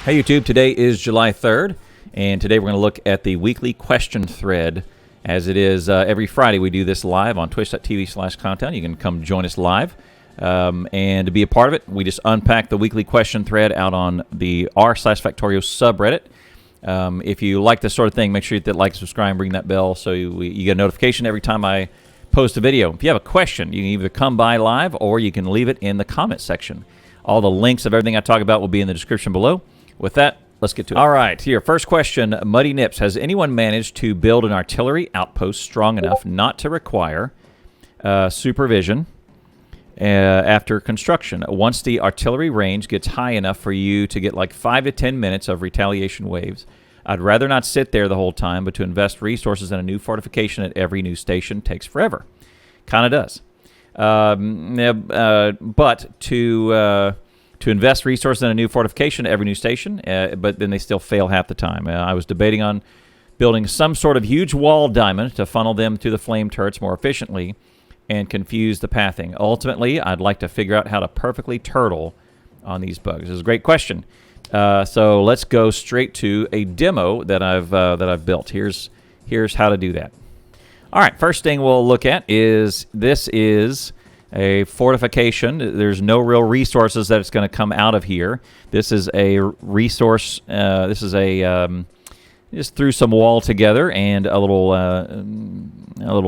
Hey YouTube, today is July 3rd, and today we're going to look at the weekly question thread. As it is every Friday, we do this live on twitch.tv/countdown. You can come join us live, and to be a part of it, we just unpack the weekly question thread out on the r/Factorio subreddit. If you like this sort of thing, make sure you hit that like, subscribe, ring that bell so you get a notification every time I post a video. If you have a question, you can either come by live or you can leave it in the comment section. All the links of everything I talk about will be in the description below. With that, let's get to it. All right, here, first question, Muddy Nips. Has anyone managed to build an artillery outpost strong enough not to require supervision after construction? Once the artillery range gets high enough for you to get like 5 to 10 minutes of retaliation waves, I'd rather not sit there the whole time, but to invest resources in a new fortification at every new station takes forever. Kind of does. But to invest resources in a new fortification at every new station, but then they still fail half the time. I was debating on building some sort of huge wall diamond to funnel them to the flame turrets more efficiently and confuse the pathing. Ultimately, I'd like to figure out how to perfectly turtle on these bugs. This is a great question. So let's go straight to a demo that I've built. Here's how to do that. All right, first thing we'll look at is this is a fortification. There's no real resources that it's going to come out of here. This is a resource. This is a just threw some wall together and a little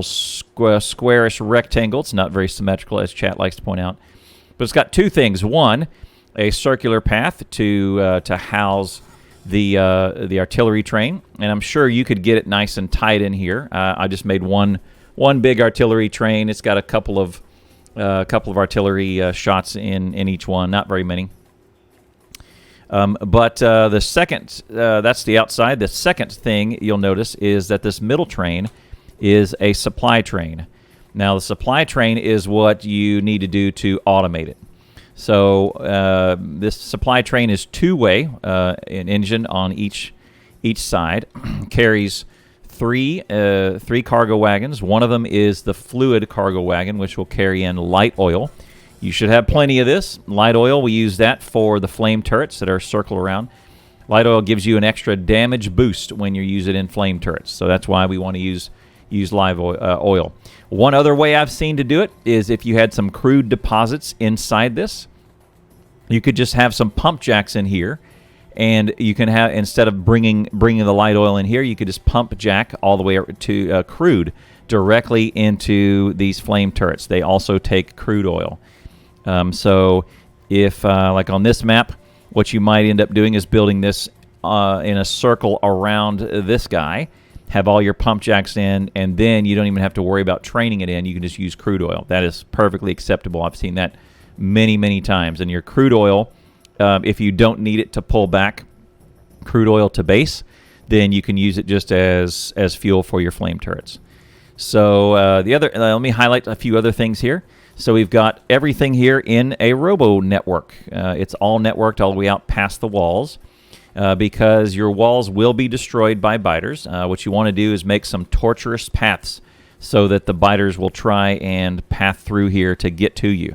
squarish rectangle. It's not very symmetrical, as chat likes to point out, but it's got two things. One, a circular path to house the artillery train, and I'm sure you could get it nice and tight in here. I just made one big artillery train. It's got a couple of artillery shots in each one, not very many. But the second, that's the outside. The second thing you'll notice is that this middle train is a supply train. Now, the supply train is what you need to do to automate it. So this supply train is two-way, an engine on each side, carries three cargo wagons. One of them is the fluid cargo wagon, which will carry in light oil. You should have plenty of this. Light oil, we use that for the flame turrets that are circled around. Light oil gives you an extra damage boost when you use it in flame turrets, so that's why we want to use live oil. One other way I've seen to do it is if you had some crude deposits inside this, you could just have some pump jacks in here. And you can have, instead of bringing the light oil in here, you could just pump jack all the way to crude directly into these flame turrets. They also take crude oil. So if, like on this map, what you might end up doing is building this in a circle around this guy, have all your pump jacks in, and then you don't even have to worry about training it in. You can just use crude oil. That is perfectly acceptable. I've seen that many, many times. And your crude oil, if you don't need it to pull back crude oil to base, then you can use it just as fuel for your flame turrets. So let me highlight a few other things here. So we've got everything here in a robo network. It's all networked all the way out past the walls because your walls will be destroyed by biters. What you want to do is make some torturous paths so that the biters will try and path through here to get to you.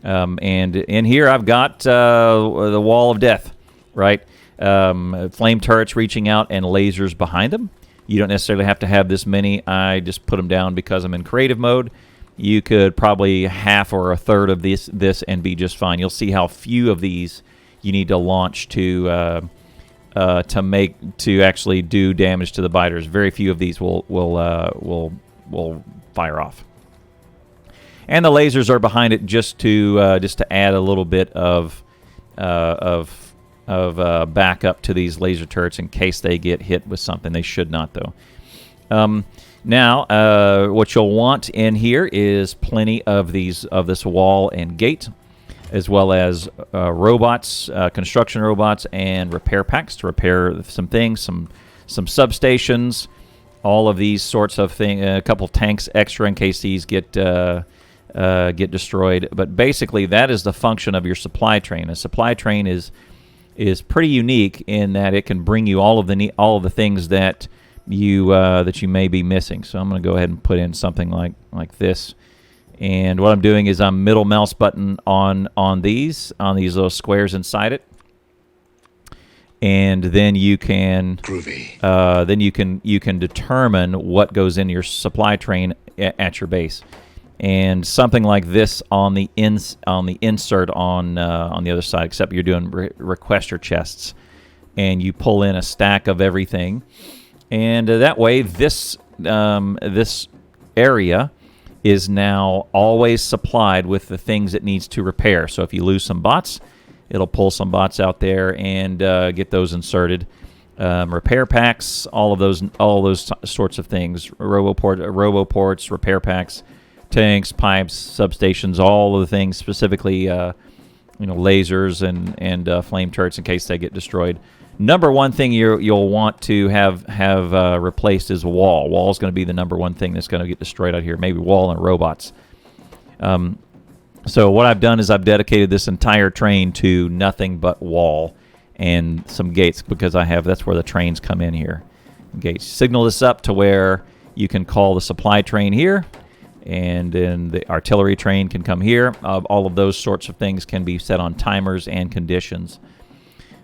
And in here I've got the wall of death, right? Flame turrets reaching out and lasers behind them. You don't necessarily have to have this many. I just put them down because I'm in creative mode. You could probably half or a third of this and be just fine. You'll see how few of these you need to launch to actually do damage to the biters. Very few of these will fire off. And the lasers are behind it just to add a little bit of backup to these laser turrets in case they get hit with something. They should not, though. Now, what you'll want in here is plenty of this wall and gate, as well as robots, construction robots, and repair packs to repair some things, some substations, all of these sorts of things. A couple tanks extra in case these get destroyed. But basically, that is the function of your supply train. A supply train is pretty unique in that it can bring you all of the things that you may be missing. So I'm going to go ahead and put in something like this. And what I'm doing is I'm middle mouse button on these little squares inside it. and then you can you can determine what goes in your supply train at your base. And something like this on the insert on the other side, except you're doing requester chests, and you pull in a stack of everything, and that way this this area is now always supplied with the things it needs to repair. So if you lose some bots, it'll pull some bots out there and get those inserted. Repair packs, all those sorts of things, roboports, repair packs, tanks, pipes, substations, all of the things, specifically lasers and flame turrets in case they get destroyed. Number one thing you'll want to have replaced is wall. Wall is going to be the number one thing that's going to get destroyed out here. Maybe wall and robots. So what I've done is I've dedicated this entire train to nothing but wall and some gates, because that's where the trains come in here. Gates. Signal this up to where you can call the supply train here, and then the artillery train can come here. All of those sorts of things can be set on timers and conditions.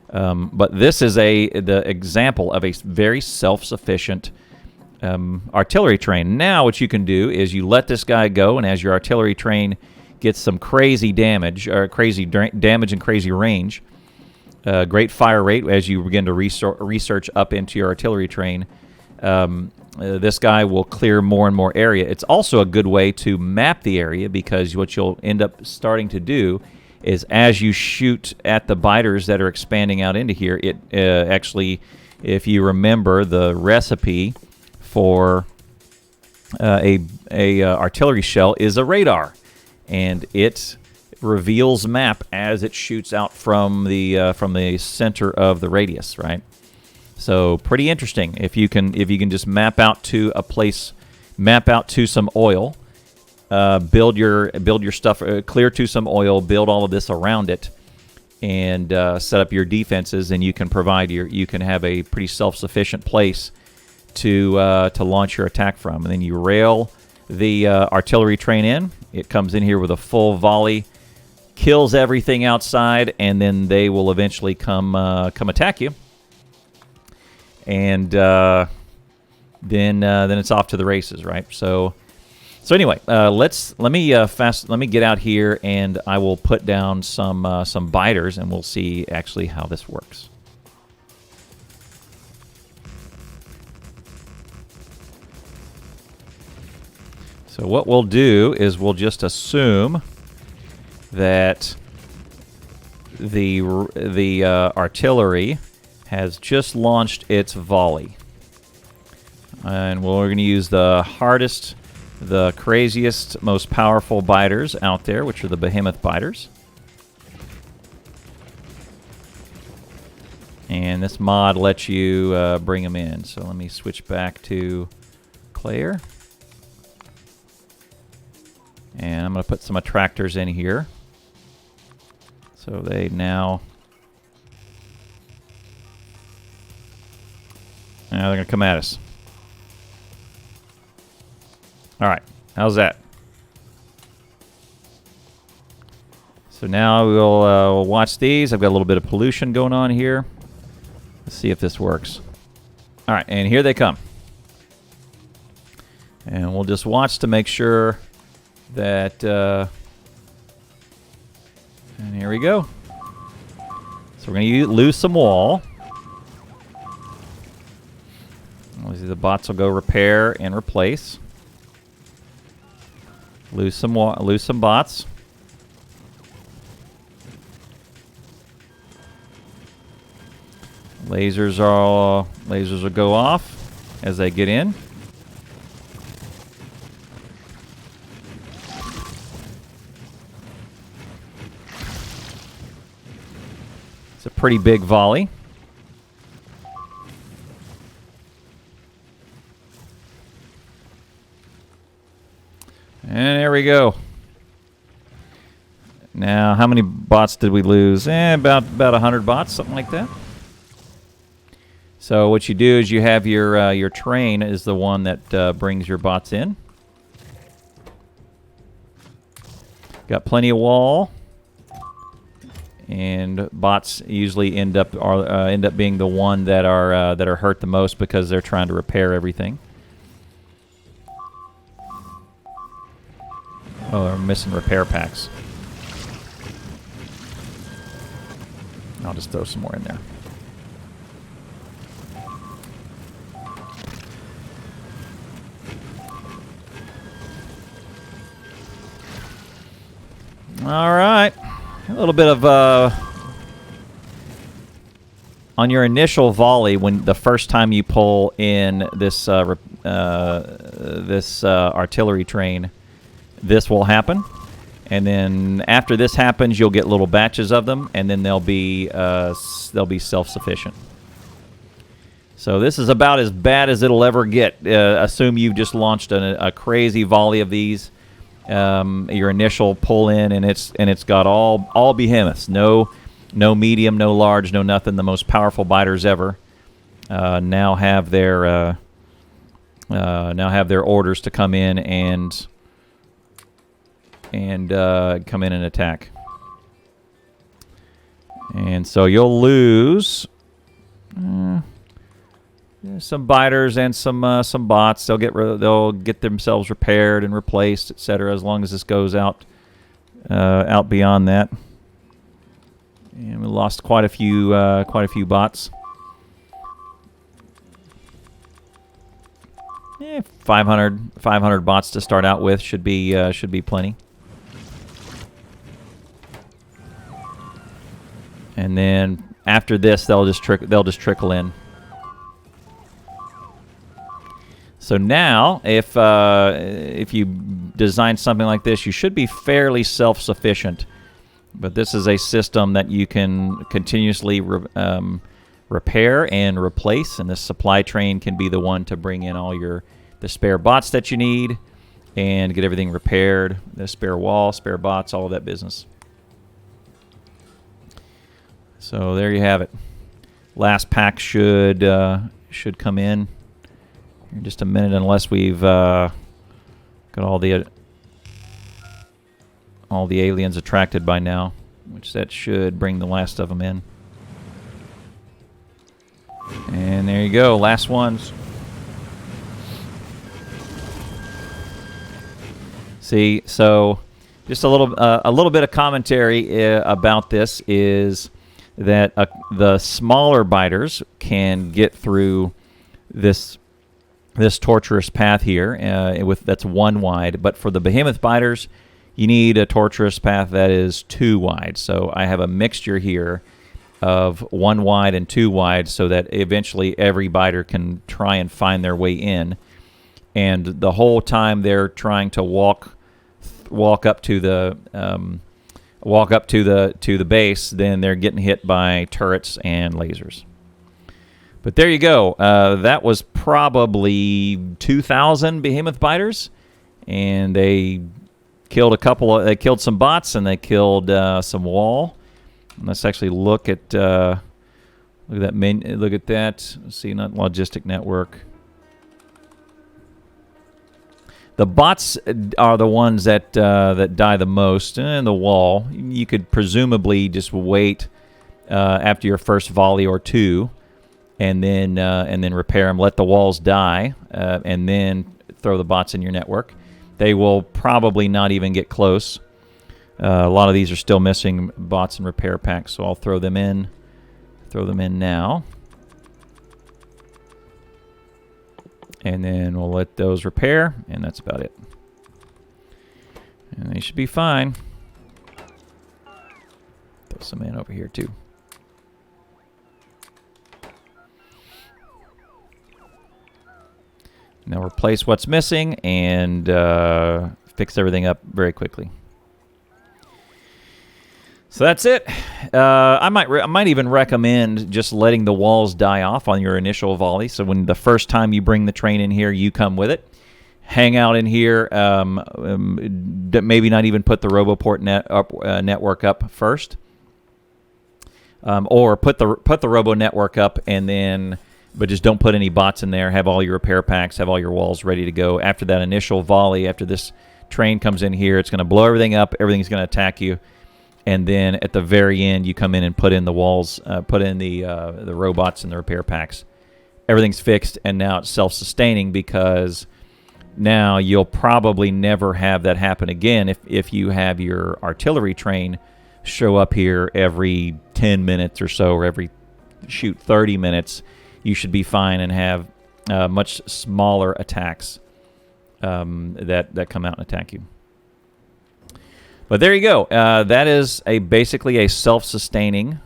But this is the example of a very self-sufficient artillery train. Now what you can do is you let this guy go, and as your artillery train gets some crazy damage, or crazy damage and crazy range, great fire rate as you begin to research up into your artillery train, this guy will clear more and more area. It's also a good way to map the area, because what you'll end up starting to do is, as you shoot at the biters that are expanding out into here, it actually, if you remember the recipe for a artillery shell, is a radar, and it reveals map as it shoots out from the center of the radius, right? So pretty interesting. If you can just map out to a place, map out to some oil, build your stuff, clear to some oil, build all of this around it, and set up your defenses, and you can have a pretty self-sufficient place to launch your attack from. And then you rail the artillery train in. It comes in here with a full volley, kills everything outside, and then they will eventually come attack you. And then it's off to the races, right? So anyway, let me get out here, and I will put down some biters, and we'll see actually how this works. So what we'll do is we'll just assume that the artillery has just launched its volley, and we're going to use the hardest, the craziest, most powerful biters out there, which are the behemoth biters. And this mod lets you bring them in. So let me switch back to Claire. And I'm going to put some attractors in here. So they now they're going to come at us. All right, how's that? So now we'll watch these. I've got a little bit of pollution going on here. Let's see if this works. All right, and here they come. And we'll just watch to make sure that... and here we go. So we're going to lose some wall. The bots will go repair and replace. Lose some bots. Lasers will go off as they get in. It's a pretty big volley. And there we go. Now, how many bots did we lose? About 100 bots, something like that. So what you do is you have your train is the one that brings your bots in. Got plenty of wall. and bots usually end up being the one that are hurt the most because they're trying to repair everything. Oh, they're missing repair packs. I'll just throw some more in there. All right, a little bit of on your initial volley, when the first time you pull in this artillery train, this will happen, and then after this happens, you'll get little batches of them, and then they'll be self-sufficient. So this is about as bad as it'll ever get. Assume you've just launched a crazy volley of these. Your initial pull in, and it's got all behemoths, no medium, no large, no nothing. The most powerful biters ever now have their orders to come in and come in and attack. And so you'll lose some biters and some bots. They'll get themselves repaired and replaced, etc. As long as this goes out beyond that. And we lost quite a few bots. 500 bots to start out with should be plenty. And then after this, they'll just trickle in. So now, if you design something like this, you should be fairly self-sufficient. But this is a system that you can continuously repair and replace, and this supply train can be the one to bring in all the spare bots that you need and get everything repaired. The spare wall, spare bots, all of that business. So there you have it. Last pack should come in in just a minute, unless we've got all the aliens attracted by now, which that should bring the last of them in. And there you go, last ones. See, so just a little bit of commentary about this is that the smaller biters can get through this torturous path here that's 1 wide, but for the behemoth biters, you need a torturous path that is 2 wide. So I have a mixture here of 1 wide and 2 wide, so that eventually every biter can try and find their way in, and the whole time they're trying to walk up to the base, then they're getting hit by turrets and lasers. But there you go. That was probably 2,000 behemoth biters, and they killed They killed some bots, and they killed some wall. And let's actually look at that menu. Look at that. Let's see, not logistic network. The bots are the ones that die the most, and the wall. You could presumably just wait after your first volley or 2. And then repair them, let the walls die, and then throw the bots in your network. They will probably not even get close. A lot of these are still missing bots and repair packs, so I'll throw them in. Throw them in now. And then we'll let those repair, and that's about it. And they should be fine. Throw some in over here too. Now replace what's missing and fix everything up very quickly. So that's it. I might even recommend just letting the walls die off on your initial volley. So when the first time you bring the train in here, you come with it. Hang out in here. Maybe not even put the RoboPort network up first, or put the Robo network up and then. But just don't put any bots in there. Have all your repair packs, have all your walls ready to go. After that initial volley, after this train comes in here, it's going to blow everything up. Everything's going to attack you. and then at the very end you come in and put in the walls, put in the robots and the repair packs. Everything's fixed, and now it's self-sustaining, because now you'll probably never have that happen again if you have your artillery train show up here every 10 minutes or so, or every 30 minutes. You should be fine and have much smaller attacks that come out and attack you. But there you go. That is basically a self-sustaining,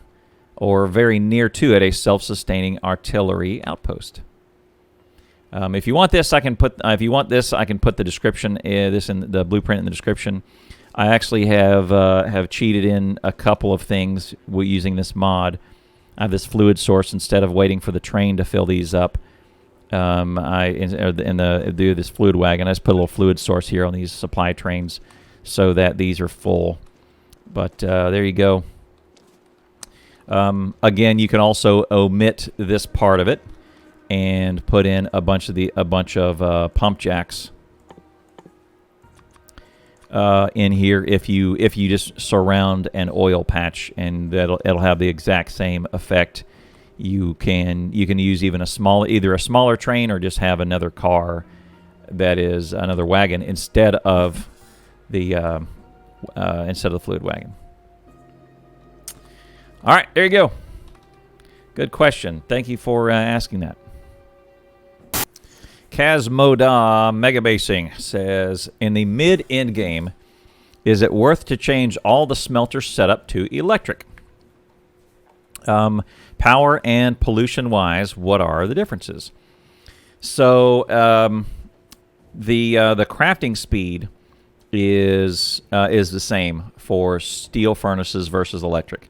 or very near to it, a self-sustaining artillery outpost. If you want this, I can put. If you want this, I can put the description. This in the blueprint in the description. I actually have cheated in a couple of things using this mod. I have this fluid source. Instead of waiting for the train to fill these up, do this fluid wagon, I just put a little fluid source here on these supply trains so that these are full. But there you go. Again, you can also omit this part of it and put in a bunch of pump jacks in here if you just surround an oil patch, and it'll have the exact same effect. You can use even either a smaller train, or just have another car that is another wagon instead of the fluid wagon. All right, there you go. Good question. Thank you for asking that. KazModah Megabasing says, in the mid-end game, is it worth to change all the smelter setup to electric? Power and pollution-wise, what are the differences? So the crafting speed is the same for steel furnaces versus electric.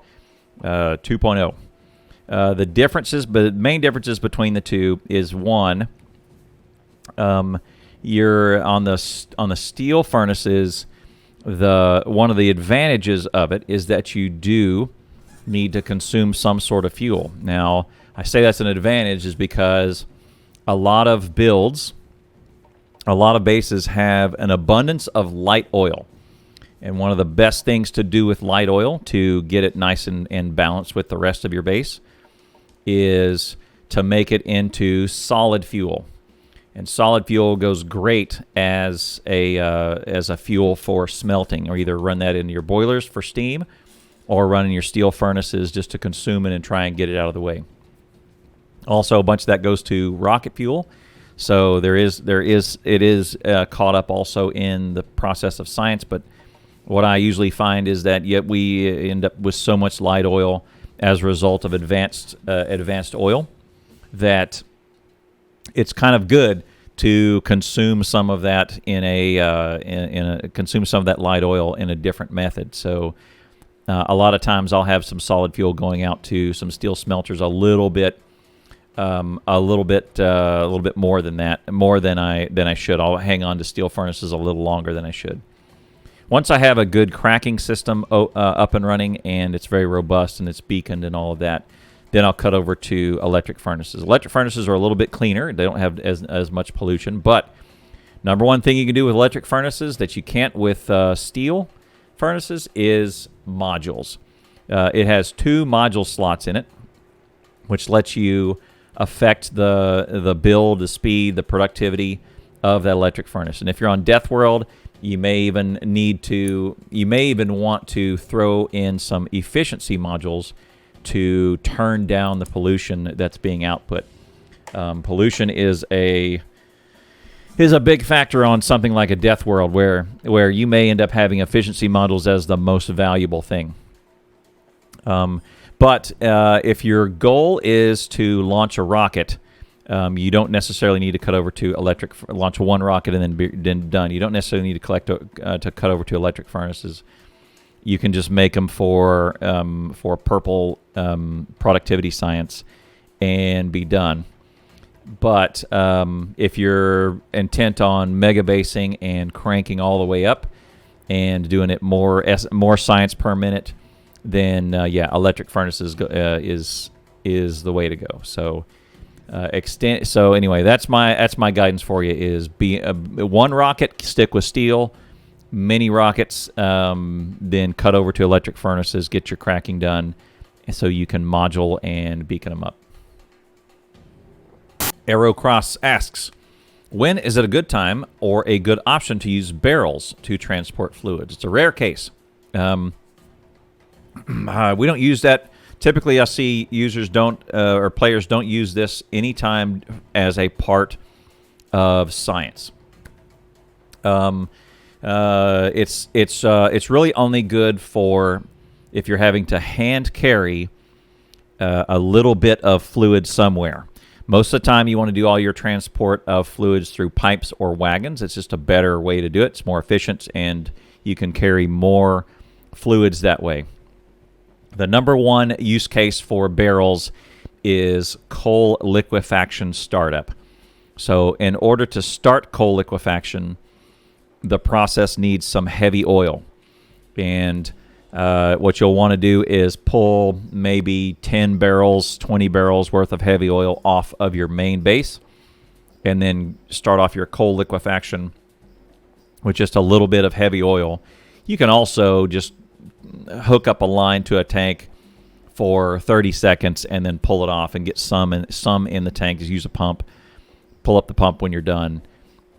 2.0. The main differences between the two is, one, you're on the steel furnaces. One of the advantages of it is that you do need to consume some sort of fuel. Now, I say that's an advantage is because a lot of bases have an abundance of light oil. And one of the best things to do with light oil to get it nice and balanced with the rest of your base is to make it into solid fuel. And solid fuel goes great as a fuel for smelting, or either run that into your boilers for steam, or run in your steel furnaces just to consume it and try and get it out of the way. Also, a bunch of that goes to rocket fuel. So it is caught up also in the process of science. But what I usually find is that we end up with so much light oil as a result of advanced oil that it's kind of good to consume some of that consume some of that light oil in a different method. So a lot of times I'll have some solid fuel going out to some steel smelters a little bit more than that, more than I should. I'll hang on to steel furnaces a little longer than I should. Once I have a good cracking system up and running, and it's very robust and it's beaconed and all of that, then I'll cut over to electric furnaces. Electric furnaces are a little bit cleaner. They don't have as much pollution. But number one thing you can do with electric furnaces that you can't with steel furnaces is modules. It has 2 module slots in it, which lets you affect the build, the speed, the productivity of that electric furnace. And if you're on Death World, you may even want to throw in some efficiency modules to turn down the pollution that's being output. Pollution is a big factor on something like a Death World, where you may end up having efficiency modules as the most valuable thing. But if your goal is to launch a rocket, you don't necessarily need to cut over to launch one rocket and then done. You don't necessarily need to cut over to electric furnaces. You can just make them for purple productivity science and be done. But if you're intent on mega basing and cranking all the way up and doing it more science per minute, then electric furnaces is the way to go. So anyway, that's my guidance for you: is be one rocket, stick with steel, mini rockets, then cut over to electric furnaces, get your cracking done, so you can module and beacon them up. Aerocross asks, when is it a good time or a good option to use barrels to transport fluids? It's a rare case. We don't use that. Typically, I see users don't or players don't use this anytime as a part of science. It's really only good for if you're having to hand carry a little bit of fluid somewhere. Most of the time, you want to do all your transport of fluids through pipes or wagons. It's just a better way to do it. It's more efficient, and you can carry more fluids that way. The number one use case for barrels is coal liquefaction startup. So in order to start coal liquefaction, the process needs some heavy oil. And what you'll want to do is pull maybe 10 barrels, 20 barrels worth of heavy oil off of your main base, and then start off your coal liquefaction with just a little bit of heavy oil. You can also just hook up a line to a tank for 30 seconds and then pull it off and get some in the tank. Just use a pump, pull up the pump when you're done.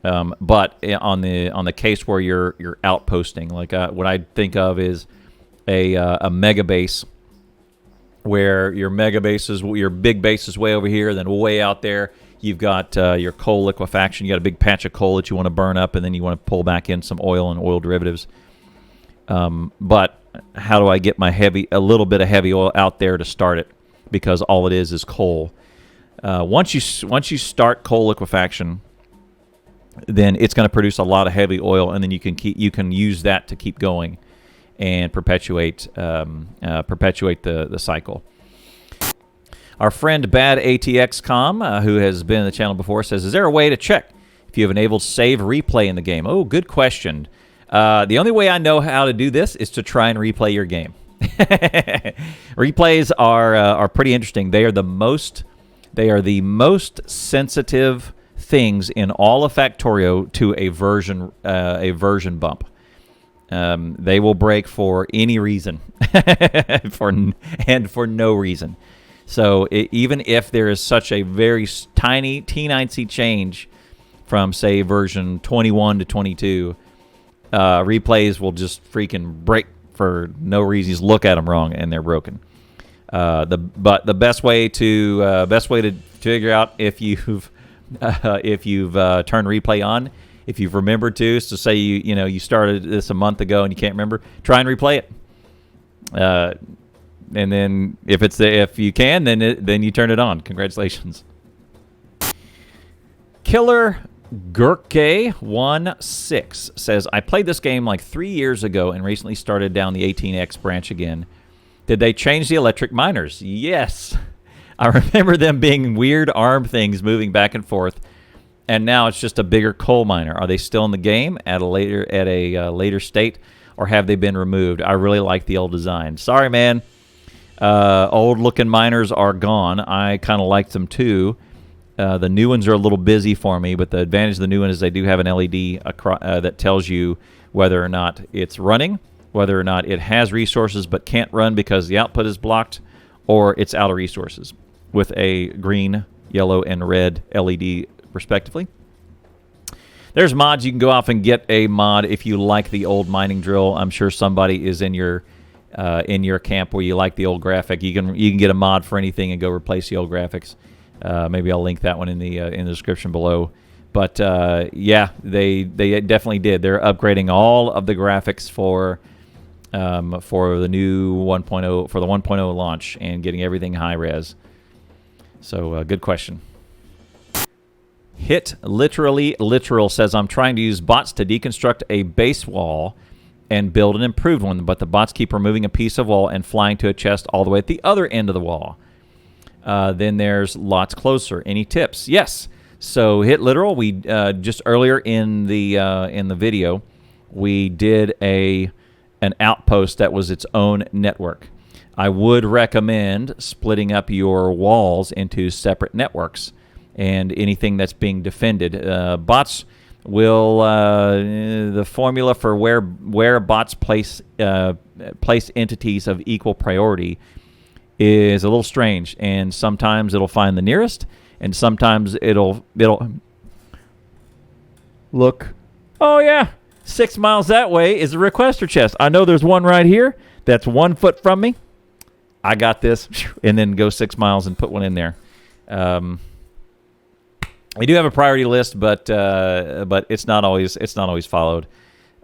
But on the case where you're outposting, like what I think of is a mega base, where your big base is way over here, then way out there you've got your coal liquefaction. You got a big patch of coal that you want to burn up, and then you want to pull back in some oil and oil derivatives. But how do I get a little bit of heavy oil out there to start it? Because all it is coal. Once you start coal liquefaction, then it's going to produce a lot of heavy oil, and then you can use that to keep going and perpetuate the cycle. Our friend Badatxcom, who has been in the channel before, says, "Is there a way to check if you have enabled save replay in the game?" Oh, good question. The only way I know how to do this is to try and replay your game. Replays are pretty interesting. They are the most sensitive things in all of Factorio to a version bump. They will break for any reason, for no reason. So even if there is such a very tiny T9C change from, say, version 21 to 22, replays will just freaking break for no reason. You just look at them wrong and they're broken. But the best way to figure out if you've turned replay on, if you've remembered to, is to say you started this a month ago and you can't remember, try and replay it. And then if you can, then you turn it on. Congratulations. Killer Gurke16 says, I played this game like 3 years ago and recently started down the 18X branch again. Did they change the electric miners? Yes. I remember them being weird arm things moving back and forth, and now it's just a bigger coal miner. Are they still in the game at a later state, or have they been removed? I really like the old design. Sorry, man. Old-looking miners are gone. I kind of liked them too. The new ones are a little busy for me, but the advantage of the new one is they do have an LED that tells you whether or not it's running, whether or not it has resources but can't run because the output is blocked, or it's out of resources, with a green, yellow, and red LED respectively. There's mods. You can go off and get a mod if you like the old mining drill. I'm sure somebody is in your camp where you like the old graphic. You can get a mod for anything and go replace the old graphics. Maybe I'll link that one in the description below. But yeah, they definitely did. They're upgrading all of the graphics for the new 1.0, for the 1.0 launch, and getting everything high res. So good question. hitliterallyliteral says, I'm trying to use bots to deconstruct a base wall and build an improved one, but the bots keep removing a piece of wall and flying to a chest all the way at the other end of the wall. Then there's lots closer. Any tips? Yes. So hitliteral, we just earlier in the video, we did an outpost that was its own network. I would recommend splitting up your walls into separate networks and anything that's being defended. Bots will the formula for where bots place entities of equal priority is a little strange, and sometimes it'll find the nearest, and sometimes it'll look, oh yeah, 6 miles that way is a requester chest. I know there's one right here that's 1 foot from me. I got this, and then go 6 miles and put one in there. We do have a priority list, but it's not always followed.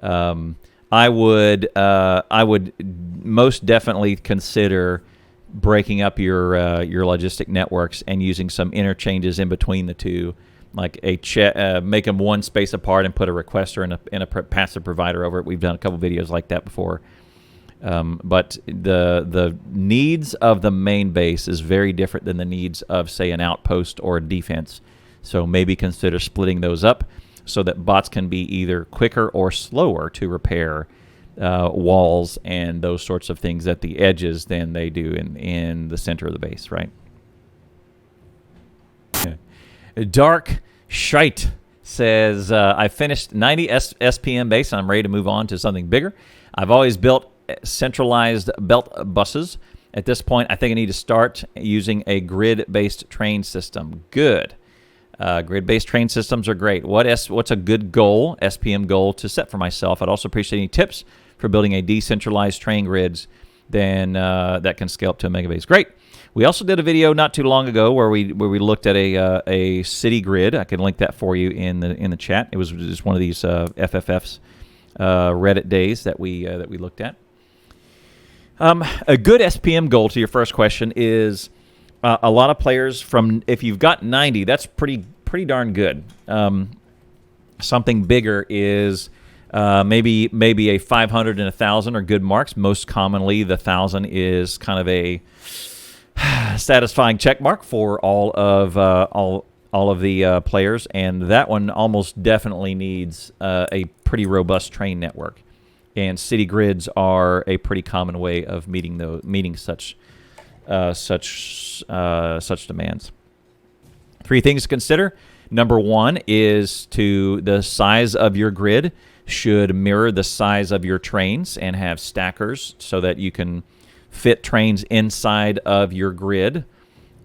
I would most definitely consider breaking up your logistic networks and using some interchanges in between the two, like make them one space apart and put a requester and a passive provider over it. We've done a couple videos like that before. But the needs of the main base is very different than the needs of, say, an outpost or a defense. So maybe consider splitting those up so that bots can be either quicker or slower to repair walls and those sorts of things at the edges than they do in the center of the base, right? Dark Shite says, I finished 90 SPM base and I'm ready to move on to something bigger. I've always built centralized belt buses. At this point, I think I need to start using a grid-based train system. Good. Grid-based train systems are great. What's a good goal, SPM goal, to set for myself? I'd also appreciate any tips for building a decentralized train grids that can scale up to a megabase. Great. We also did a video not too long ago where we looked at a city grid. I can link that for you in the chat. It was just one of these FFF's Reddit days that we looked at. A good SPM goal, to your first question, is a lot of players if you've got 90, that's pretty darn good. Something bigger is maybe a 500 and 1,000 are good marks. Most commonly, the 1,000 is kind of a satisfying check mark for all of the players, and that one almost definitely needs a pretty robust train network. And city grids are a pretty common way of meeting such demands. 3 things to consider. Number 1 is the size of your grid should mirror the size of your trains and have stackers so that you can fit trains inside of your grid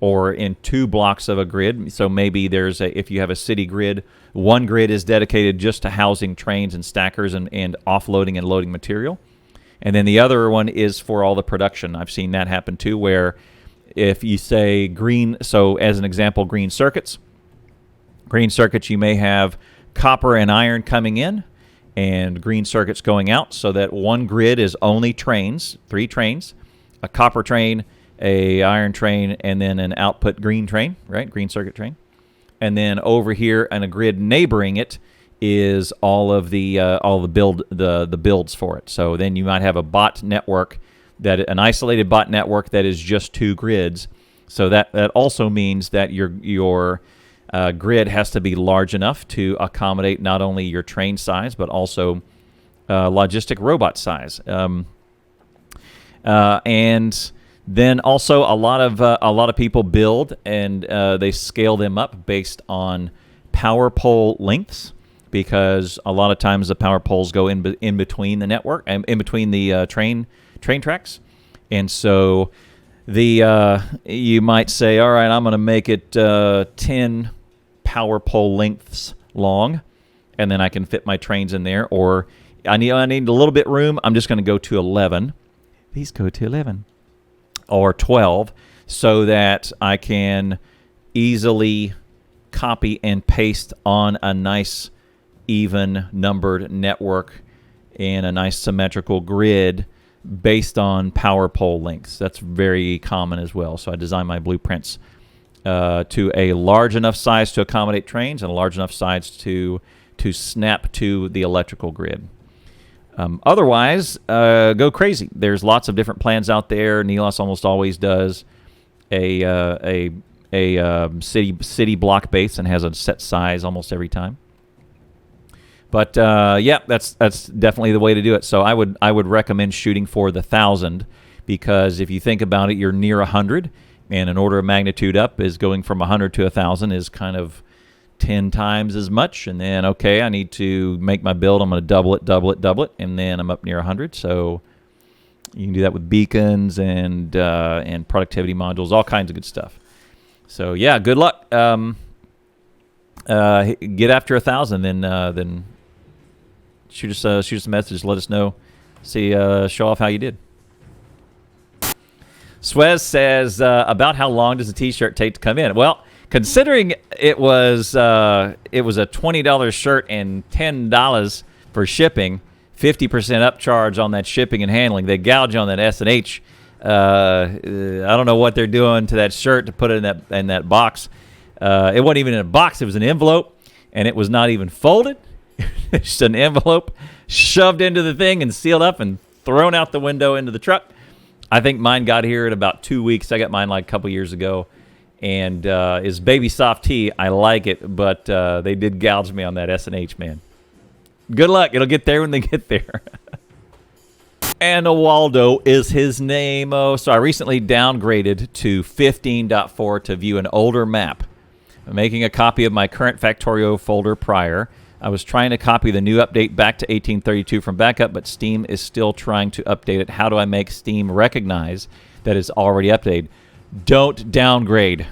or in 2 blocks of a grid. So maybe if you have a city grid, one grid is dedicated just to housing trains and stackers and offloading and loading material. And then the other one is for all the production. I've seen that happen too, where if you say green, so as an example, green circuits, you may have copper and iron coming in and green circuits going out, so that one grid is only trains, 3 trains, a copper train, a iron train, and then an output green train, right? Green circuit train. And then over here on a grid neighboring it is all the builds for it. So then you might have a bot network, an isolated bot network that is just 2 grids. So that also means that your grid has to be large enough to accommodate not only your train size but also logistic robot size. And then also a lot of people build and they scale them up based on power pole lengths, because a lot of times the power poles go in between the network and in between the train tracks, and so you might say, all right, I'm going to make it 10 power pole lengths long, and then I can fit my trains in there. Or I need a little bit room. I'm just going to go to 11. These go to 11 or 12, so that I can easily copy and paste on a nice even numbered network in a nice symmetrical grid based on power pole lengths. That's very common as well. So I design my blueprints to a large enough size to accommodate trains and a large enough size to snap to the electrical grid. Otherwise, go crazy. There's lots of different plans out there. Nelos almost always does a city block base and has a set size almost every time. But yeah, that's definitely the way to do it. So I would recommend shooting for the 1,000, because if you think about it, you're near 100, and an order of magnitude up is going from 100 to 1,000 is kind of 10 times as much, and then, okay, I need to make my build. I'm going to double it, and then I'm up near 100. So you can do that with beacons and productivity modules, all kinds of good stuff. So yeah, good luck. Get after 1,000, then shoot us a message. Let us know. Show off how you did. Swehz says, about how long does a T-shirt take to come in? Well, considering it was a $20 shirt and $10 for shipping, 50% upcharge on that shipping and handling. They gouge on that S&H. I don't know what they're doing to that shirt to put it in that box. It wasn't even in a box. It was an envelope, and it was not even folded. It's just an envelope shoved into the thing and sealed up and thrown out the window into the truck. I think mine got here in about 2 weeks. I got mine like a couple years ago, and it's baby soft tee. I like it, but they did gouge me on that S&H, man. Good luck. It'll get there when they get there. And Waldo is his name. Oh, so I recently downgraded to 15.4 to view an older map. I'm making a copy of my current Factorio folder prior. I was trying to copy the new update back to 1832 from backup, but Steam is still trying to update it. How do I make Steam recognize that it's already updated? Don't downgrade.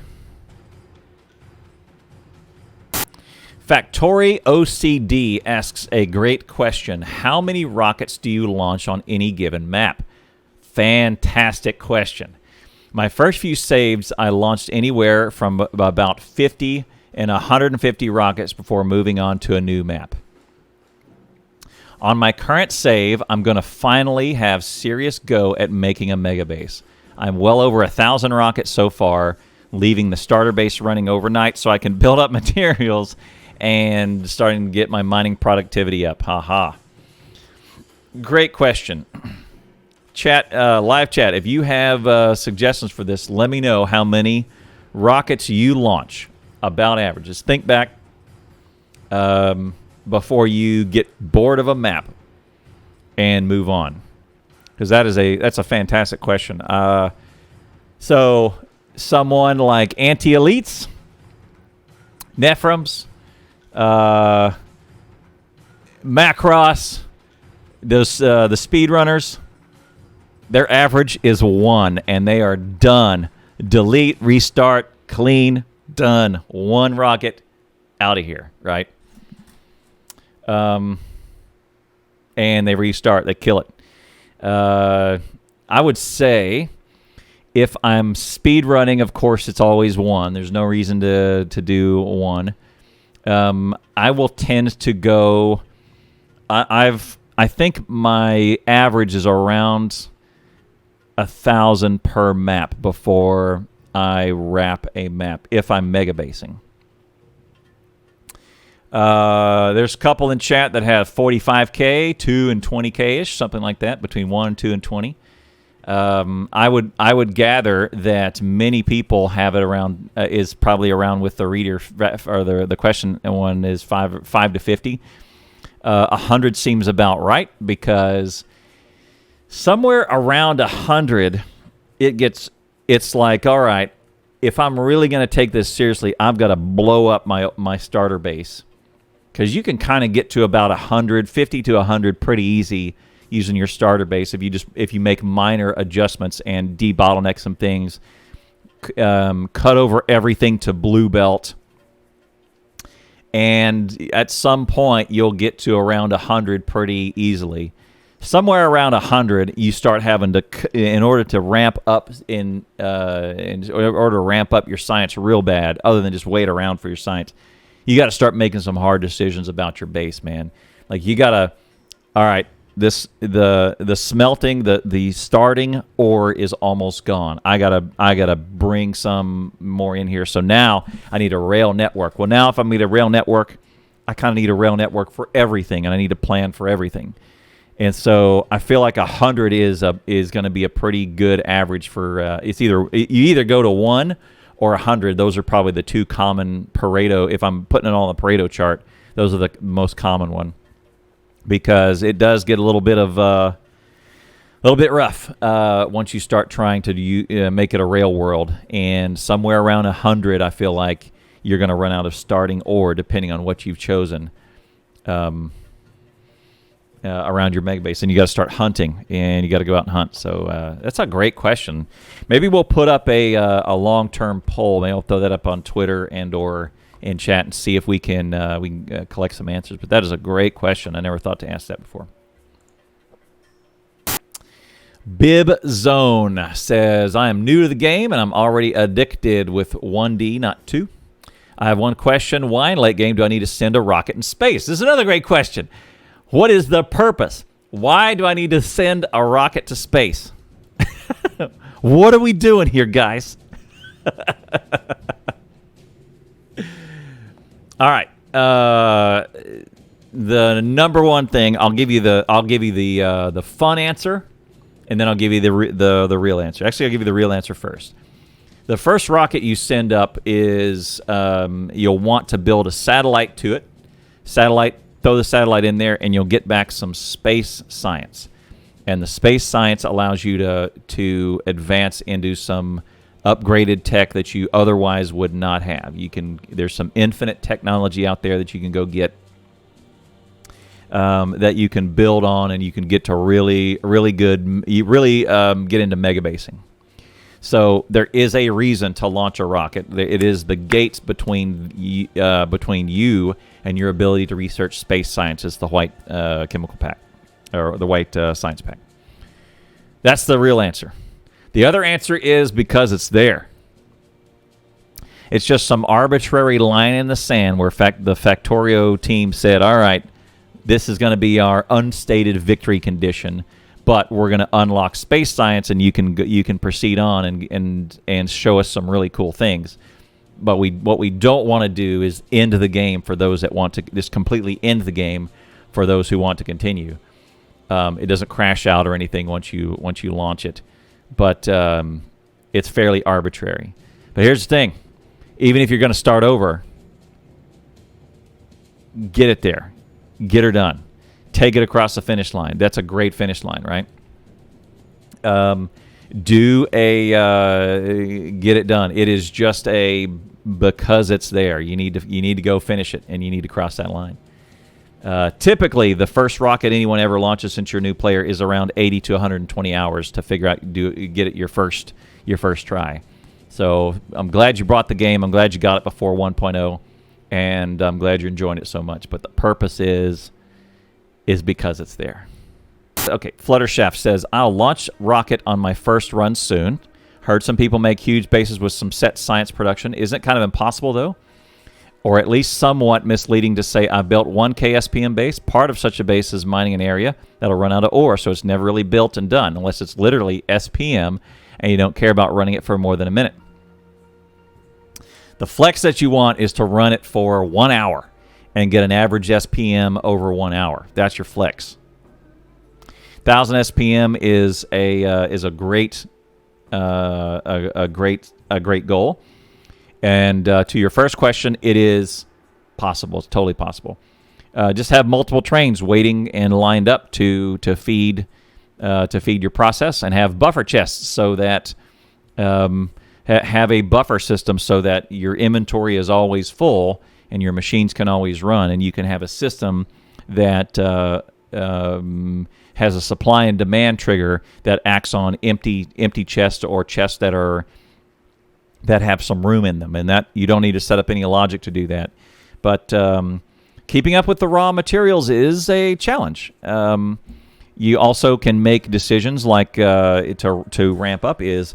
FactoriOCD asks a great question. How many rockets do you launch on any given map? Fantastic question. My first few saves, I launched anywhere from about 50 and 150 rockets before moving on to a new map. On my current save, I'm going to finally have serious go at making a mega base. I'm well over 1,000 rockets so far, leaving the starter base running overnight so I can build up materials and starting to get my mining productivity up. Haha. Great question. Chat, live chat, if you have suggestions for this, let me know how many rockets you launch, about average. Just think back before you get bored of a map and move on, because that's a fantastic question. So someone like anti-elites, Nephrons, Macross, those the speedrunners, their average is 1, and they are done. Delete, restart, clean, done. 1 rocket, out of here, right? And they restart, they kill it. I would say if I'm speed running, of course, it's always 1. There's no reason to do 1. I will tend to go. I think my average is around 1,000 per map before I wrap a map if I'm mega basing. There's a couple in chat that have 45K, 2 and 20K-ish, something like that, between 1, 2, and 20. I would gather that many people have it around, is probably around with the reader, or the question one is 5 to 50. 100 seems about right, because somewhere around 100, it's like, all right, if I'm really going to take this seriously, I've got to blow up my starter base, because you can kind of get to about 50 to 100 pretty easy using your starter base if you make minor adjustments and debottleneck some things, cut over everything to blue belt, and at some point you'll get to around 100 pretty easily. Somewhere around 100, you start having to, in order to ramp up in order to ramp up your science real bad, other than just wait around for your science, you got to start making some hard decisions about your base, man. Like, you got to, all right, the smelting, the starting ore is almost gone. I gotta bring some more in here. So now I need a rail network. Well, now if I need a rail network, I kind of need a rail network for everything, and I need a plan for everything. And so I feel like 100 is going to be a pretty good average for. It's you either go to 1 or 100. Those are probably the 2 common Pareto. If I'm putting it all on the Pareto chart, those are the most common one, because it does get a little bit rough once you start trying to make it a rail world. And somewhere around 100, I feel like you're going to run out of starting ore depending on what you've chosen around your mega base, and you got to start hunting, and you got to go out and hunt. So that's a great question. Maybe we'll put up a long-term poll. Maybe I'll throw that up on Twitter and or in chat and see if we can collect some answers. But that is a great question. I never thought to ask that before. Bibzone says, I am new to the game and I'm already addicted with 1D, not 2. I have one question. Why in late game do I need to send a rocket in space? This is another great question. What is the purpose? Why do I need to send a rocket to space? What are we doing here, guys? All right. The number one thing, I'll give you the fun answer, and then I'll give you the real answer. Actually, I'll give you the real answer first. The first rocket you send up is you'll want to build a satellite to it. Throw the satellite in there, and you'll get back some space science. And the space science allows you to advance into some upgraded tech that you otherwise would not have. There's some infinite technology out there that you can go get, that you can build on, and you can get to really get into mega basing. So there is a reason to launch a rocket. It is the gates between you and your ability to research space science. Is the white chemical pack, or the white science pack. That's the real answer. The other answer is because it's there. It's just some arbitrary line in the sand where the Factorio team said, all right, this is going to be our unstated victory condition, but we're going to unlock space science, and you can proceed on and show us some really cool things. But what we don't want to do is end the game for those that want to just completely end the game for those who want to continue. It doesn't crash out or anything once you launch it, but it's fairly arbitrary. But here's the thing: even if you're going to start over, get it there, get her done, take it across the finish line. That's a great finish line, right? Get it done. It is just because it's there. You need to go finish it, and you need to cross that line. Typically, the first rocket anyone ever launches since you're a new player is around 80 to 120 hours to figure out get it your first try. So I'm glad you brought the game. I'm glad you got it before 1.0, and I'm glad you're enjoying it so much. But the purpose is because it's there. Okay, Fluttershaft says, I'll launch rocket on my first run soon. Heard some people make huge bases with some set science production. Isn't it kind of impossible, though? Or at least somewhat misleading to say I built 1K SPM base. Part of such a base is mining an area that'll run out of ore, so it's never really built and done, unless it's literally SPM and you don't care about running it for more than a minute. The flex that you want is to run it for 1 hour and get an average SPM over 1 hour. That's your flex. 1,000 SPM is a great goal. And to your first question, it is possible. It's totally possible. Just have multiple trains waiting and lined up to feed your process, and have buffer chests so that have a buffer system so that your inventory is always full and your machines can always run, and you can have a system that has a supply and demand trigger that acts on empty chests or chests that have some room in them, and that you don't need to set up any logic to do that. But keeping up with the raw materials is a challenge. You also can make decisions like to ramp up is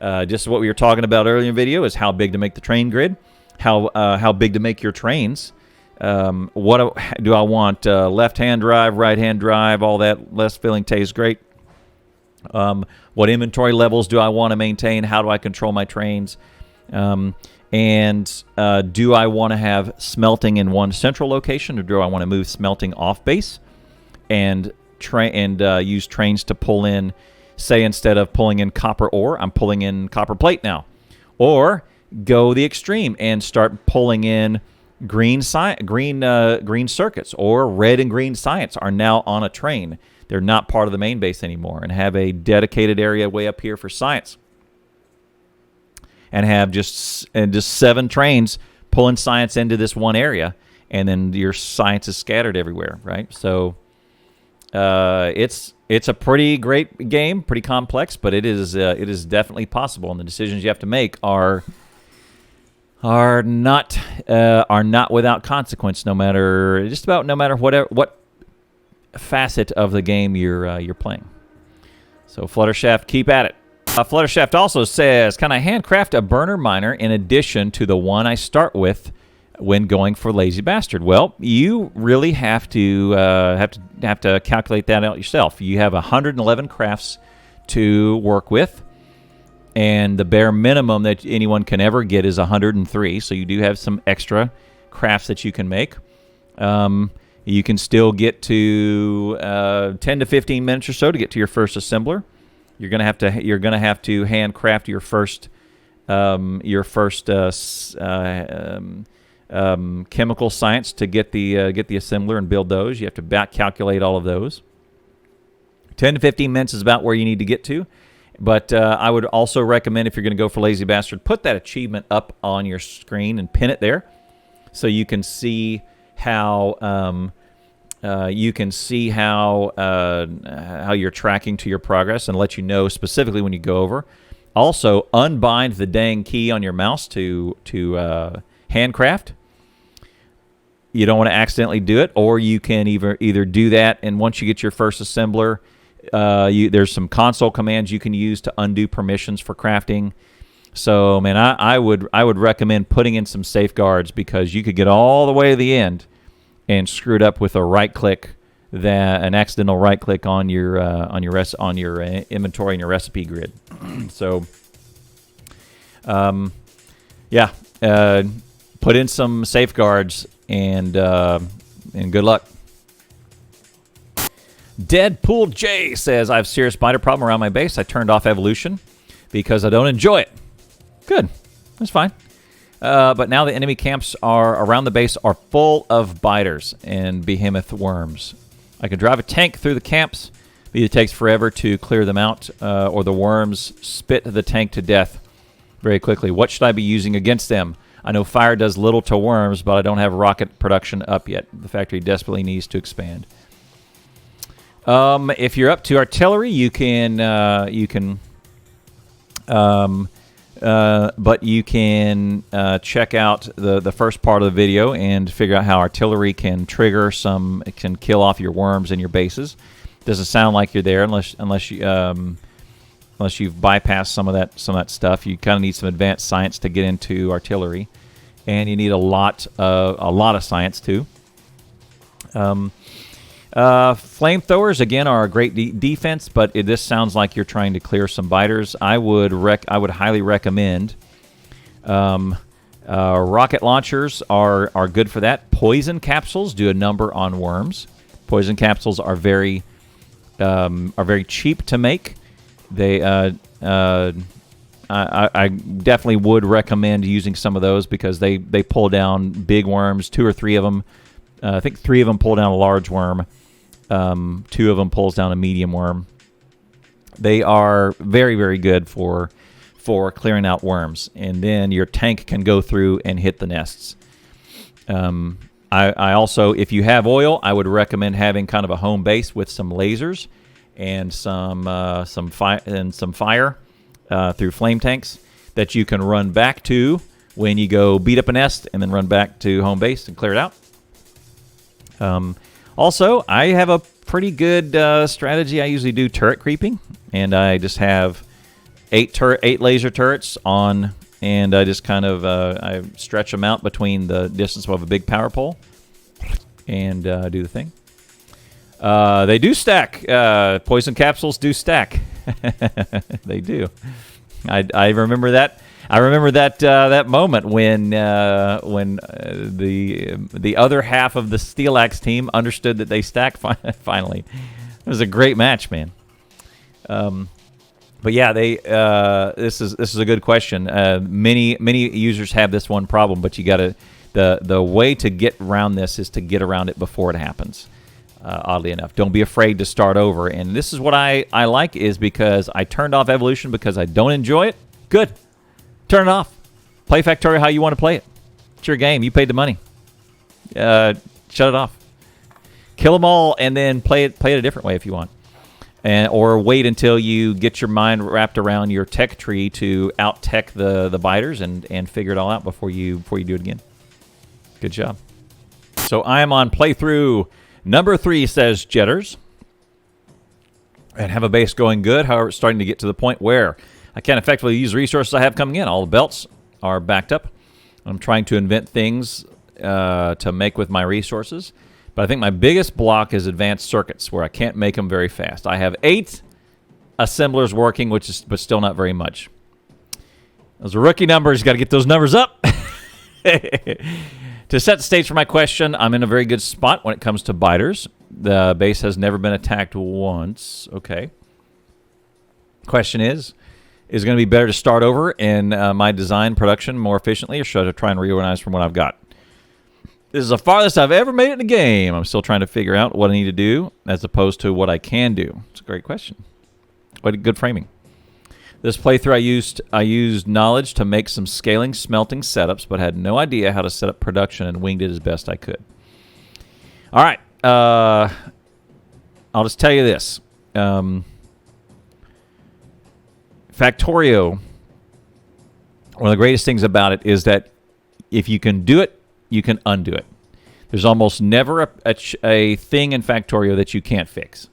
just what we were talking about earlier in the video, is how big to make the train grid, how big to make your trains. What do I want? Left-hand drive, right-hand drive, all that. Less filling tastes great. What inventory levels do I want to maintain? How do I control my trains? And do I want to have smelting in one central location, or do I want to move smelting off base and use trains to pull in, say, instead of pulling in copper ore, I'm pulling in copper plate now? Or go the extreme and start pulling in green circuits, or red and green science are now on a train. They're not part of the main base anymore, and have a dedicated area way up here for science, and have just 7 trains pulling science into this one area, and then your science is scattered everywhere, right? So it's a pretty great game, pretty complex, but it is definitely possible, and the decisions you have to make are not without consequence, no matter what facet of the game you're playing. So Fluttershaft, keep at it. Fluttershaft also says, can I handcraft a burner miner in addition to the one I start with when going for Lazy Bastard? Well, you really have to calculate that out yourself. You have 111 crafts to work with, and the bare minimum that anyone can ever get is 103. So you do have some extra crafts that you can make. You can still get to 10 to 15 minutes or so to get to your first assembler. You're gonna have to handcraft your first chemical science to get the assembler and build those. You have to back calculate all of those. 10 to 15 minutes is about where you need to get to. But I would also recommend, if you're going to go for Lazy Bastard, put that achievement up on your screen and pin it there, so you can see how how you're tracking to your progress, and let you know specifically when you go over. Also, unbind the dang key on your mouse to handcraft. You don't want to accidentally do it, or you can either do that, and once you get your first assembler, there's some console commands you can use to undo permissions for crafting. So, man, I would recommend putting in some safeguards, because you could get all the way to the end and screw it up with an accidental right click on your inventory and your recipe grid. So, yeah, put in some safeguards, and good luck. DeadpoolJ says, I have a serious spider problem around my base. I turned off evolution because I don't enjoy it. Good. That's fine. But now the enemy camps around the base are full of biters and behemoth worms. I can drive a tank through the camps, but it takes forever to clear them out, or the worms spit the tank to death very quickly. What should I be using against them? I know fire does little to worms, but I don't have rocket production up yet. The factory desperately needs to expand. If you're up to artillery, you can check out the first part of the video and figure out how artillery can can kill off your worms and your bases. Doesn't sound like you're there unless you've bypassed some of that stuff. You kind of need some advanced science to get into artillery, and you need a lot of science too. Flamethrowers, again, are a great defense, but this sounds like you're trying to clear some biters. I would highly recommend rocket launchers are good for that. Poison capsules do a number on worms. Poison capsules are very cheap to make. I definitely would recommend using some of those, because they pull down big worms. 2 or 3 of them. I think 3 of them pull down a large worm. 2 of them pulls down a medium worm. They are very, very good for clearing out worms, and then your tank can go through and hit the nests. I also, if you have oil, I would recommend having kind of a home base with some lasers and some fire through flame tanks that you can run back to when you go beat up a nest, and then run back to home base and clear it out. Also, I have a pretty good strategy. I usually do turret creeping, and I just have 8 laser turrets on, and I just kind of I stretch them out between the distance of a big power pole, and do the thing. They do stack. Poison capsules do stack. They do. I remember that. I remember that moment when the other half of the Steel Axe team understood that they stacked finally. It was a great match, man. But yeah, this is a good question. Many users have this one problem, but you got to the way to get around this is to get around it before it happens. Oddly enough, don't be afraid to start over. And this is what I like, is because I turned off evolution because I don't enjoy it. Good. Turn it off. Play Factorio how you want to play it. It's your game. You paid the money. Shut it off. Kill them all and then play it a different way if you want. Or wait until you get your mind wrapped around your tech tree to out-tech the biters and figure it all out before you do it again. Good job. So I am on playthrough number 3, says Jetters. And have a base going good. However, it's starting to get to the point where I can't effectively use resources I have coming in. All the belts are backed up. I'm trying to invent things to make with my resources. But I think my biggest block is advanced circuits, where I can't make them very fast. I have 8 assemblers working, but still not very much. Those are rookie numbers. You got to get those numbers up. To set the stage for my question, I'm in a very good spot when it comes to biters. The base has never been attacked once. Okay. Question is it going to be better to start over in my design production more efficiently, or should I try and reorganize from what I've got? This is the farthest I've ever made it in a game. I'm still trying to figure out what I need to do as opposed to what I can do. It's a great question. What a good framing. This playthrough I used knowledge to make some scaling smelting setups, but had no idea how to set up production and winged it as best I could. All right. I'll just tell you this. Factorio, one of the greatest things about it is that if you can do it, you can undo it. There's almost never a thing in Factorio that you can't fix,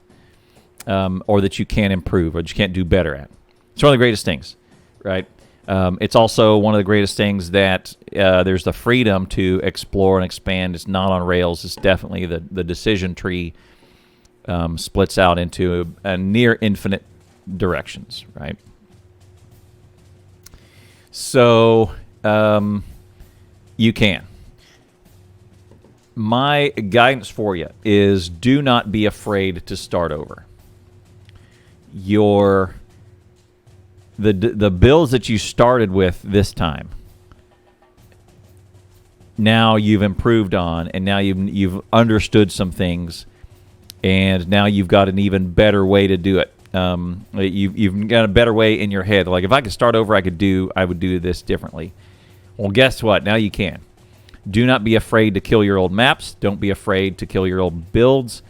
or that you can't improve, or that you can't do better at. It's one of the greatest things, right? It's also one of the greatest things that there's the freedom to explore and expand. It's not on rails. It's definitely the decision tree splits out into a near infinite directions, right? So you can. My guidance for you is do not be afraid to start over. The builds that you started with this time, now you've improved on, and now you've understood some things, and now you've got an even better way to do it. You've got a better way in your head. Like, if I could start over, I would do this differently. Well, guess what? Now you can. Do not be afraid to kill your old maps. Don't be afraid to kill your old builds.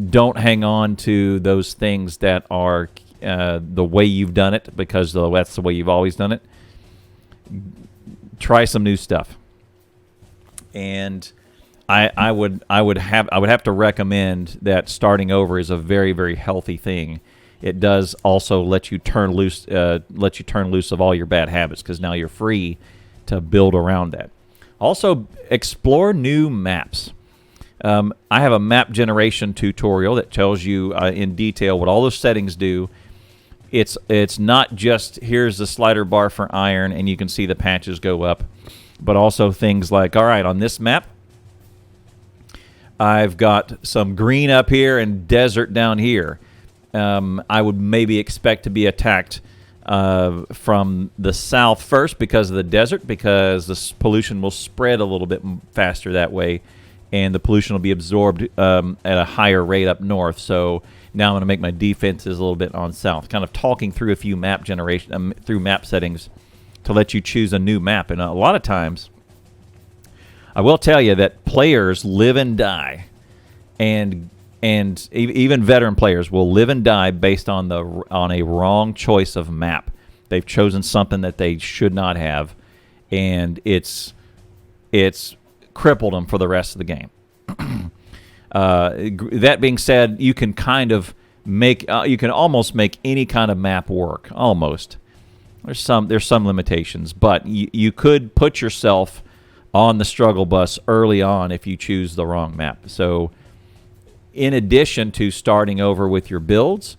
Don't hang on to those things that are the way you've done it, because that's the way you've always done it. Try some new stuff. And I would have to recommend that starting over is a very, very healthy thing. It does also let you turn loose of all your bad habits, because now you're free to build around that. Also, explore new maps. I have a map generation tutorial that tells you in detail what all those settings do. It's not just here's the slider bar for iron and you can see the patches go up, but also things like, all right, on this map, I've got some green up here and desert down here. I would maybe expect to be attacked from the south first because of the desert, because the pollution will spread a little bit faster that way, and the pollution will be absorbed at a higher rate up north. So now I'm going to make my defenses a little bit on south. Kind of talking through a few map generation through map settings to let you choose a new map. And a lot of times, I will tell you that players live and die, and even veteran players will live and die based on a wrong choice of map. They've chosen something that they should not have, and it's crippled them for the rest of the game. That being said, you can kind of you can almost make any kind of map work. Almost. There's some limitations, but you could put yourself on the struggle bus early on if you choose the wrong map. So, in addition to starting over with your builds,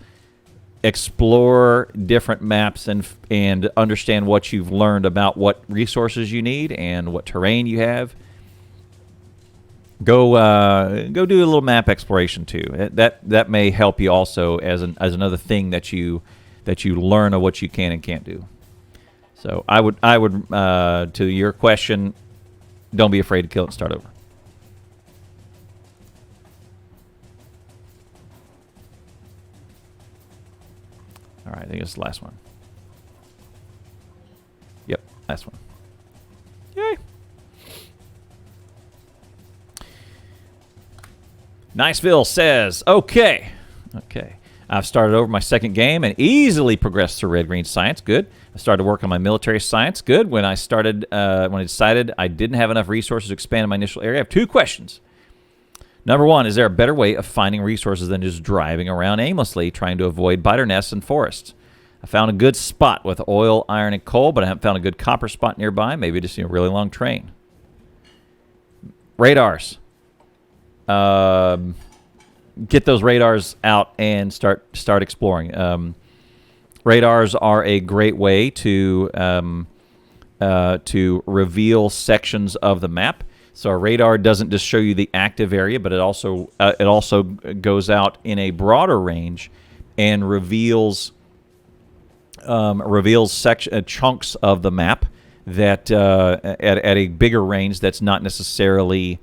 explore different maps and understand what you've learned about what resources you need and what terrain you have. Go do a little map exploration too. That may help you also as another thing that you learn of what you can and can't do. So I would to your question, don't be afraid to kill it and start over. All right, I think it's the last one. Yep, last one. Yay. Niceville says, okay. I've started over my second game and easily progressed through red-green science. Good. I started to work on my military science. Good. When I decided I didn't have enough resources to expand in my initial area, I have 2 questions. Number 1, is there a better way of finding resources than just driving around aimlessly, trying to avoid biter nests and forests? I found a good spot with oil, iron, and coal, but I haven't found a good copper spot nearby. Maybe just a really long train. Radars. Get those radars out and start exploring. Radars are a great way to reveal sections of the map. So a radar doesn't just show you the active area, but it also goes out in a broader range and reveals chunks of the map that at a bigger range that's not necessarily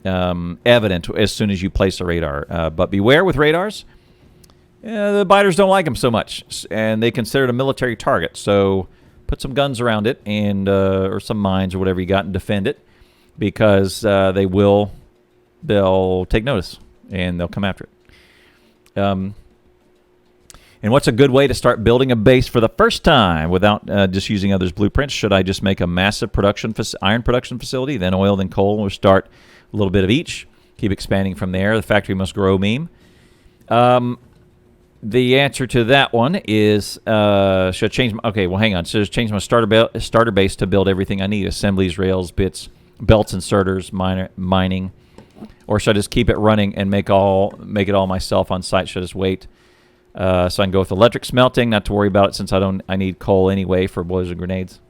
evident as soon as you place a radar. But beware with radars. The biters don't like them so much, and they consider it a military target. So put some guns around it and or some mines or whatever you got and defend it, because they'll take notice and they'll come after it. And what's a good way to start building a base for the first time without just using others' blueprints? Should I just make a massive iron production facility, then oil, then coal, or start a little bit of each? Keep expanding from there. The factory must grow meme. The answer to that one is, should I change my... Okay, well, hang on. Should I change my starter base to build everything I need? Assemblies, rails, bits, belts, inserters, mining. Or should I just keep it running and make it all myself on site? Should I just wait? So I can go with electric smelting, not to worry about it since I need coal anyway for boilers and grenades.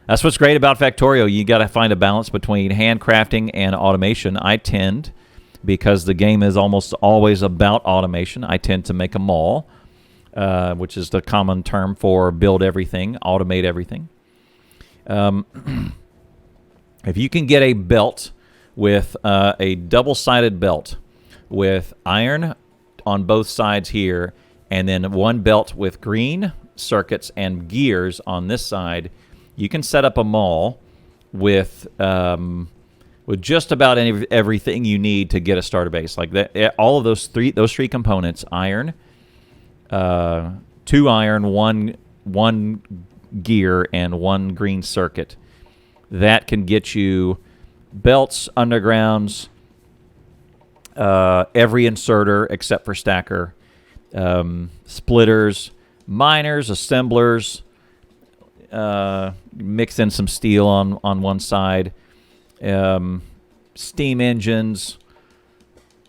That's what's great about Factorio. You got to find a balance between handcrafting and automation. I tend, because the game is almost always about automation, I tend to make a mall, which is the common term for build everything, automate everything. If you can get a belt with a double-sided belt with iron on both sides here, and then one belt with green circuits and gears on this side, you can set up a mall with just about everything you need to get a starter base. Like that, all of those three components: iron, 2 iron, one gear, and 1 green circuit. That can get you belts, undergrounds, every inserter except for stacker, splitters, miners, assemblers, mix in some steel on one side, steam engines,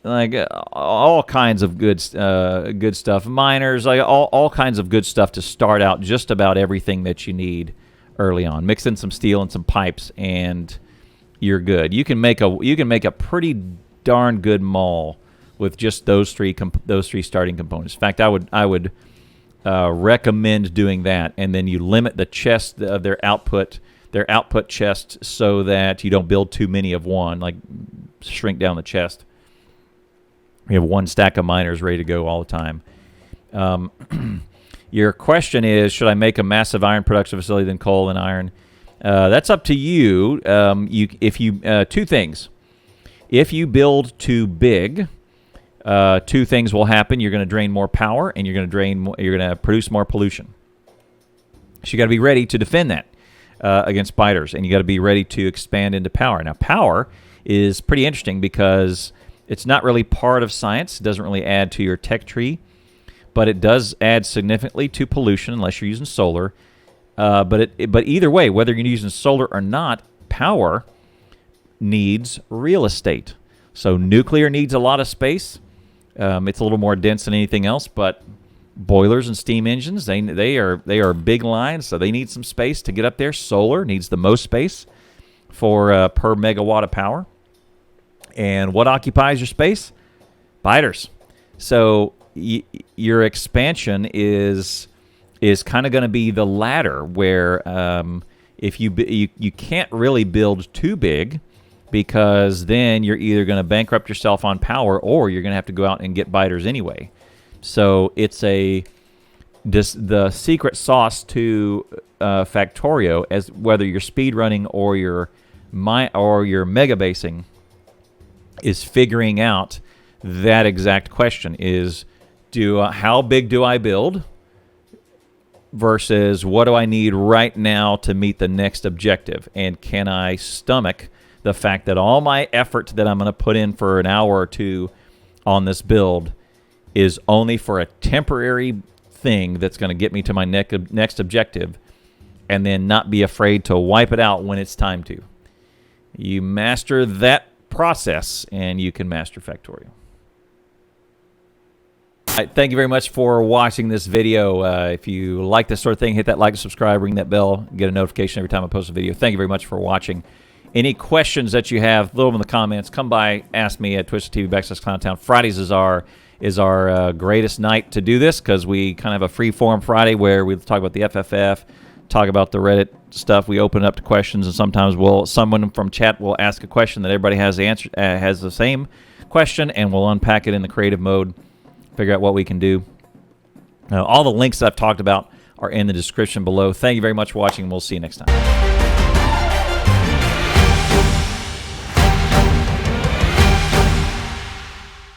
like all kinds of good stuff. Miners, like all kinds of good stuff to start out just about everything that you need early on. Mix in some steel and some pipes, and you're good. You can make a pretty darn good mall with just those three starting components. In fact, I would recommend doing that, and then you limit the chest of their output chest so that you don't build too many of one, like shrink down the chest. You have 1 stack of miners ready to go all the time. Your question is, should I make a massive iron production facility, then coal and iron? That's up to you. 2 things. If you build too big, 2 things will happen. You're going to drain more power, and you're going to produce more pollution. So you got to be ready to defend that against biters, and you got to be ready to expand into power. Now, power is pretty interesting because it's not really part of science. It doesn't really add to your tech tree, but it does add significantly to pollution unless you're using solar. But either way, whether you're using solar or not, power needs real estate. So nuclear needs a lot of space. It's a little more dense than anything else, but boilers and steam engines, they are big lines, so they need some space to get up there. Solar needs the most space for per megawatt of power. And what occupies your space? Biters. So your expansion is kind of going to be the latter, where if you can't really build too big, because then you're either going to bankrupt yourself on power, or you're going to have to go out and get biters anyway. So it's the secret sauce to Factorio, as whether you're speed running or you're mega basing, is figuring out that exact question: is how big do I build versus what do I need right now to meet the next objective, and can I stomach the fact that all my effort that I'm going to put in for an hour or two on this build is only for a temporary thing that's going to get me to my next objective, and then not be afraid to wipe it out when it's time to. You master that process, and you can master Factorio. All right, thank you very much for watching this video. If you like this sort of thing, hit that like, subscribe, ring that bell, get a notification every time I post a video. Thank you very much for watching. Any questions that you have, throw them in the comments. Come by, ask me at Twitch.tv/ClownTown. Fridays is our greatest night to do this, because we kind of have a free-form Friday where we talk about the FFF, talk about the Reddit stuff. We open it up to questions, and sometimes someone from chat will ask a question that everybody has the answer, has the same question, and we'll unpack it in the creative mode, figure out what we can do. All the links that I've talked about are in the description below. Thank you very much for watching, and we'll see you next time.